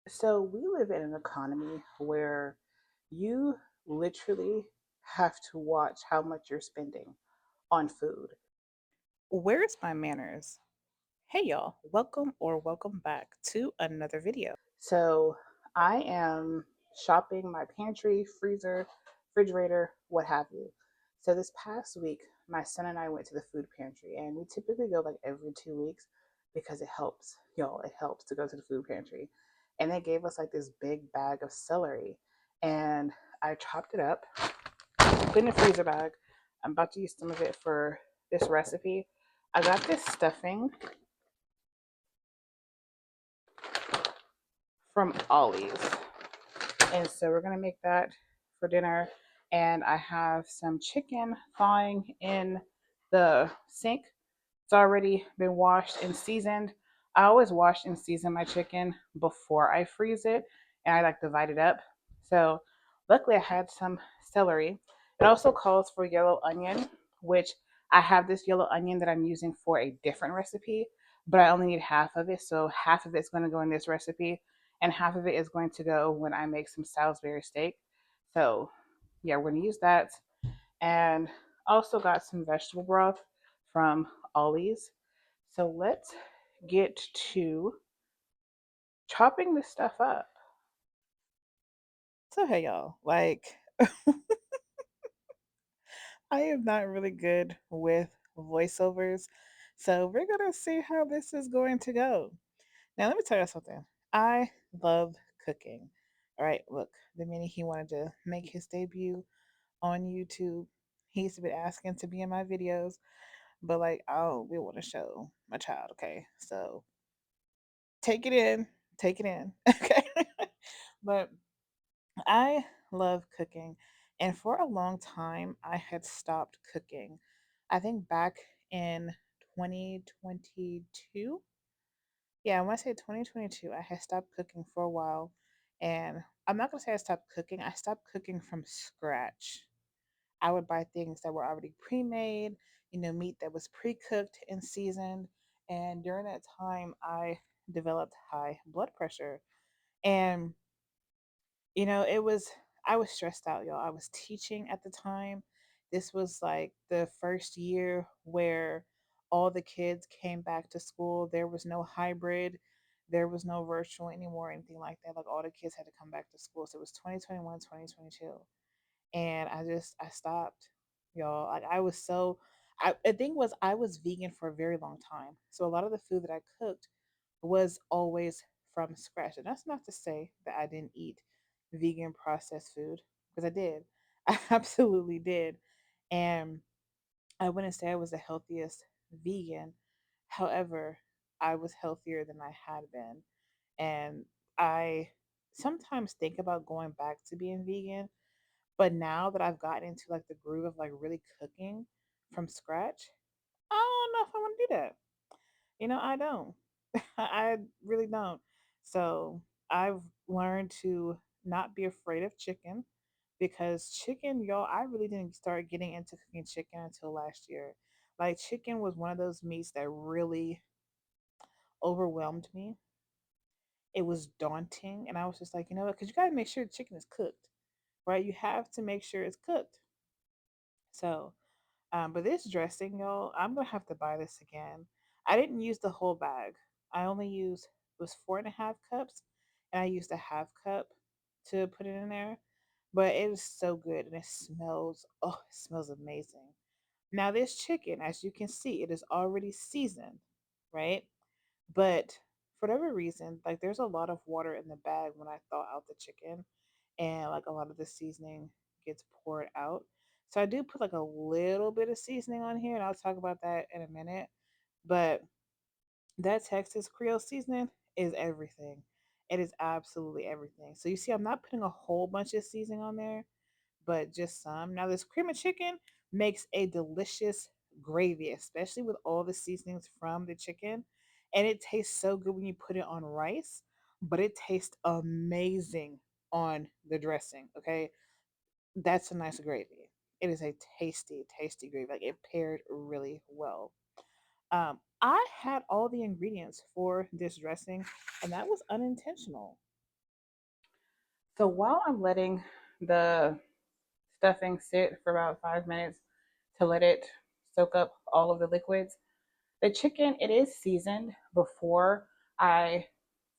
So we live in an economy where you literally have to watch how much you're spending on food. Where's my manners? Hey y'all, welcome or welcome back to another video. So I am shopping my pantry, freezer, refrigerator, what have you. So this past week, my son and I went to the food pantry, and we typically go like every 2 weeks because it helps, y'all. It helps to go to the food pantry. And they gave us like this big bag of celery, and I chopped it up, put in a freezer bag. I'm about to use some of it for this recipe. I got this stuffing from Ollie's. And so we're gonna make that for dinner. And I have some chicken thawing in the sink. It's already been washed and seasoned. I always wash and season my chicken before I freeze it, and I like divide it up. So luckily I had some celery. It also calls for yellow onion, which I have this yellow onion that I'm using for a different recipe, but I only need half of it. So half of it's going to go in this recipe, and half of it is going to go when I make some Salisbury steak. So yeah, we're going to use that. And also got some vegetable broth from Ollie's. So let's get to chopping this stuff up. So hey y'all, I am not really good with voiceovers, so we're gonna see how this is going to go. Now let me tell you something. I love cooking. All right, look, the minute he wanted to make his debut on YouTube, he's been asking to be in my videos, but we want to show my child, okay? So take it in, okay? But I love cooking, and for a long time, I had stopped cooking. I think back in 2022. Yeah, when I say 2022, I had stopped cooking for a while. And I'm not going to say I stopped cooking, I stopped cooking from scratch. I would buy things that were already pre made, meat that was pre cooked and seasoned. And during that time, I developed high blood pressure. And it was I was stressed out, y'all. I was teaching at the time. This was like the first year where all the kids came back to school. There was no hybrid, there was no virtual anymore, anything like that. Like all the kids had to come back to school. So it was 2021, 2022. And I stopped, y'all. Like the thing was I was vegan for a very long time. So a lot of the food that I cooked was always from scratch. And that's not to say that I didn't eat vegan processed food, because I did. I absolutely did. And I wouldn't say I was the healthiest vegan. However, I was healthier than I had been. And I sometimes think about going back to being vegan, but now that I've gotten into like the groove of like really cooking from scratch, I don't know if I want to do that. I don't. I really don't. So I've learned to not be afraid of chicken, because chicken, y'all, I really didn't start getting into cooking chicken until last year. Like, chicken was one of those meats that really overwhelmed me. It was daunting. And I was just like, you know what? Because you got to make sure the chicken is cooked, right? You have to make sure it's cooked. So but this dressing, y'all, I'm gonna have to buy this again. I didn't use the whole bag. I only used it was 4.5 cups, and I used a half cup to put it in there. But it was so good, and it smells amazing. Now this chicken, as you can see, it is already seasoned, right? But for whatever reason, like there's a lot of water in the bag when I thaw out the chicken, and like a lot of the seasoning gets poured out. So I do put like a little bit of seasoning on here, and I'll talk about that in a minute. But that Texas Creole seasoning is everything. It is absolutely everything. So you see, I'm not putting a whole bunch of seasoning on there, but just some. Now, this cream of chicken makes a delicious gravy, especially with all the seasonings from the chicken. And it tastes so good when you put it on rice, but it tastes amazing on the dressing. Okay. That's a nice gravy. It is a tasty, tasty gravy. Like, it paired really well. I had all the ingredients for this dressing, and that was unintentional. So while I'm letting the stuffing sit for about 5 minutes to let it soak up all of the liquids, the chicken, it is seasoned before I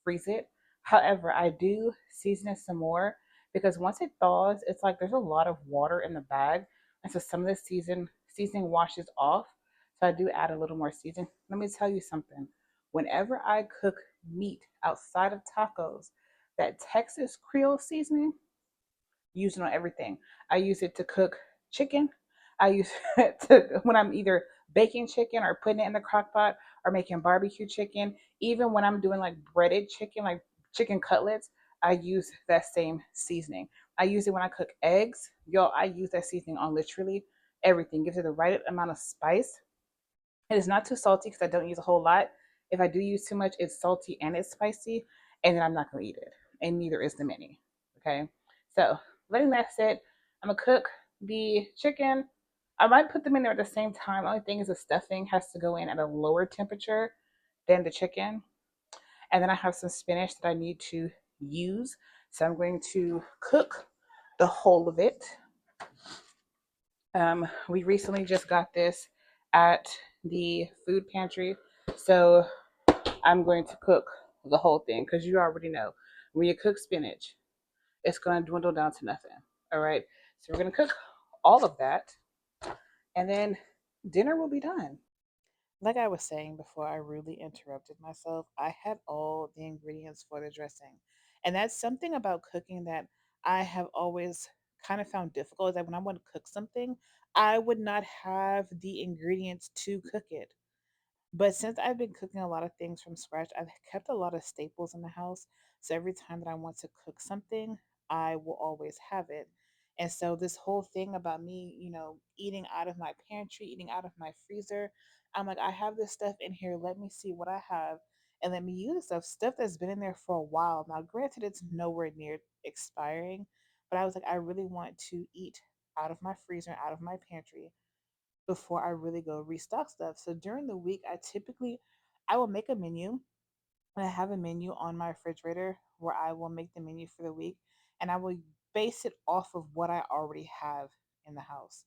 freeze it. However, I do season it some more because once it thaws, it's like there's a lot of water in the bag. And so some of the seasoning washes off. So I do add a little more seasoning. Let me tell you something. Whenever I cook meat outside of tacos, that Texas Creole seasoning, use it on everything. I use it to cook chicken. I use it to when I'm either baking chicken or putting it in the crock pot or making barbecue chicken. Even when I'm doing like breaded chicken, like chicken cutlets, I use that same seasoning. I use it when I cook eggs. Yo, I use that seasoning on literally everything. Gives it the right amount of spice. It is not too salty because I don't use a whole lot. If I do use too much, it's salty and it's spicy, and then I'm not gonna eat it. And neither is the mini. Okay. So letting that sit, I'm gonna cook the chicken. I might put them in there at the same time. The only thing is the stuffing has to go in at a lower temperature than the chicken. And then I have some spinach that I need to use. So I'm going to cook the whole of it. We recently just got this at the food pantry. So I'm going to cook the whole thing because you already know when you cook spinach, it's going to dwindle down to nothing. All right. So we're going to cook all of that and then dinner will be done. Like I was saying before, I rudely interrupted myself. I had all the ingredients for the dressing. And that's something about cooking that I have always kind of found difficult is that when I want to cook something, I would not have the ingredients to cook it. But since I've been cooking a lot of things from scratch, I've kept a lot of staples in the house. So every time that I want to cook something, I will always have it. And so this whole thing about me, eating out of my pantry, eating out of my freezer, I'm like, I have this stuff in here. Let me see what I have and let me use stuff that's been in there for a while. Now, granted, it's nowhere near expiring, but I was like, I really want to eat out of my freezer, out of my pantry before I really go restock stuff. So during the week, I will make a menu and I have a menu on my refrigerator where I will make the menu for the week and I will base it off of what I already have in the house.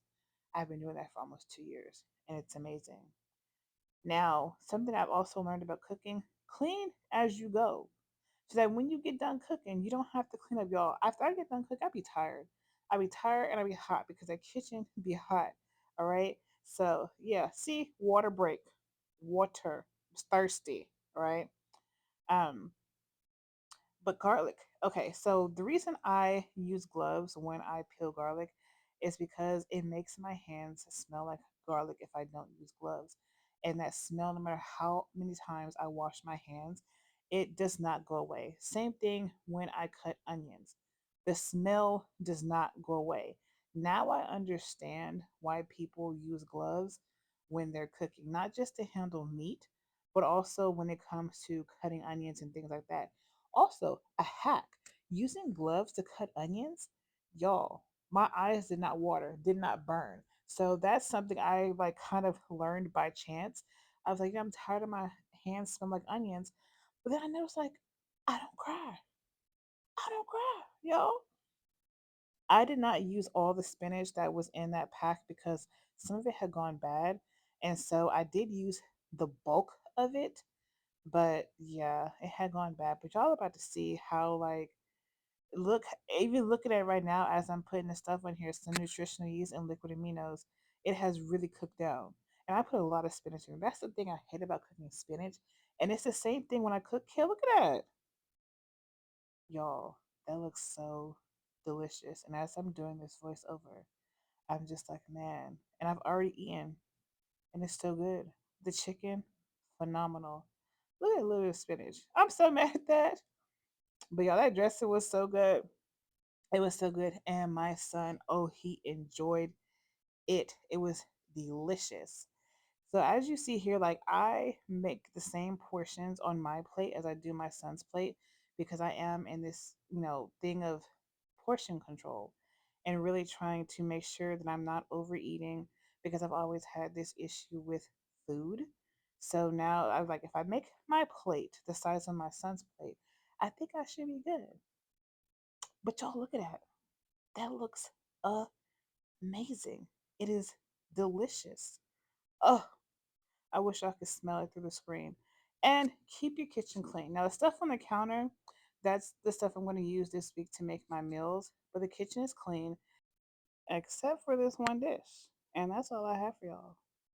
I've been doing that for almost 2 years and it's amazing. Now, something I've also learned about cooking, clean as you go. So that when you get done cooking, you don't have to clean up, y'all. After I get done cooking, I be tired. I be tired and I be hot because the kitchen be hot. All right. So yeah, see, water break, water. It's thirsty. All right. Um, but garlic. Okay, so the reason I use gloves when I peel garlic is because it makes my hands smell like garlic if I don't use gloves. And that smell, no matter how many times I wash my hands, it does not go away. Same thing when I cut onions. The smell does not go away. Now I understand why people use gloves when they're cooking, not just to handle meat, but also when it comes to cutting onions and things like that. Also, a hack using gloves to cut onions, y'all, my eyes did not water, did not burn. So that's something I like kind of learned by chance. I was like, yeah, I'm tired of my hands smell like onions. But then I noticed like I don't cry. I don't cry, yo. I did not use all the spinach that was in that pack because some of it had gone bad. And so I did use the bulk of it. But yeah, it had gone bad. But y'all about to see how like look even looking at it right now as I'm putting the stuff on here, some nutritional yeast and liquid aminos, it has really cooked down. And I put a lot of spinach in. That's the thing I hate about cooking spinach. And it's the same thing when I cook kale. Look at that. Y'all, that looks so delicious. And as I'm doing this voiceover, I'm just like, man. And I've already eaten and it's still good. The chicken, phenomenal. Look at a little bit of spinach. I'm so mad at that. But y'all, that dressing was so good. It was so good. And my son, oh, he enjoyed it. It was delicious. So as you see here, like I make the same portions on my plate as I do my son's plate because I am in this, thing of portion control and really trying to make sure that I'm not overeating because I've always had this issue with food. So now I was like, if I make my plate the size of my son's plate, I think I should be good. But y'all look at that. That looks amazing. It is delicious. Oh, I wish I could smell it through the screen. And keep your kitchen clean. Now, the stuff on the counter, that's the stuff I'm going to use this week to make my meals. But the kitchen is clean, except for this one dish. And that's all I have for y'all.